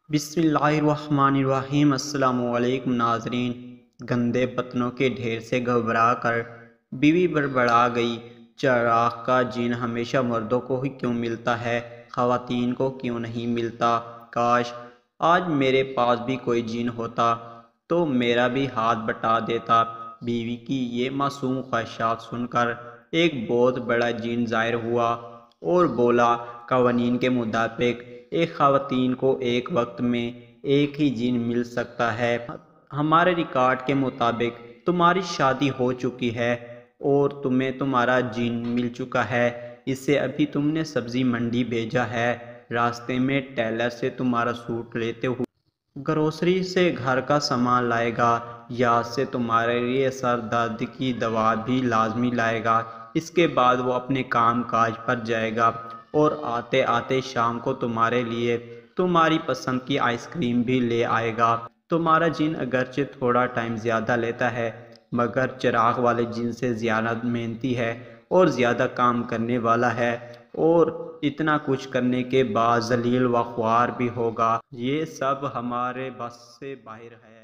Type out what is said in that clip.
बिस्मिल्लाहिर्रहमानिर्रहीम। अस्सलामुअलैकुम नाज़रीन। गंदे बतनों के ढेर से घबरा कर बीवी बड़बड़ा गई, चिराग का जिन हमेशा मर्दों को ही क्यों मिलता है, ख़वातीन को क्यों नहीं मिलता। काश आज मेरे पास भी कोई जिन होता तो मेरा भी हाथ बटा देता। बीवी की ये मासूम ख्वाहिशात सुनकर एक बहुत बड़ा जिन ज़ाहिर हुआ और बोला, कवानीन के मुताबिक एक ख़वातीन को एक वक्त में एक ही जिन मिल सकता है। हमारे रिकॉर्ड के मुताबिक तुम्हारी शादी हो चुकी है और तुम्हें तुम्हारा जिन मिल चुका है। इससे अभी तुमने सब्ज़ी मंडी भेजा है, रास्ते में टेलर से तुम्हारा सूट लेते हुए ग्रोसरी से घर का सामान लाएगा, याद से तुम्हारे लिए सर दर्द की दवा भी लाजमी लाएगा। इसके बाद वो अपने काम काज पर जाएगा और आते आते शाम को तुम्हारे लिए तुम्हारी पसंद की आइसक्रीम भी ले आएगा। तुम्हारा जिन अगरचे थोड़ा टाइम ज़्यादा लेता है, मगर चिराग वाले जिन से ज़्यादा मेहनती है और ज़्यादा काम करने वाला है, और इतना कुछ करने के बाद जलील व ख्वार भी होगा। ये सब हमारे बस से बाहर है।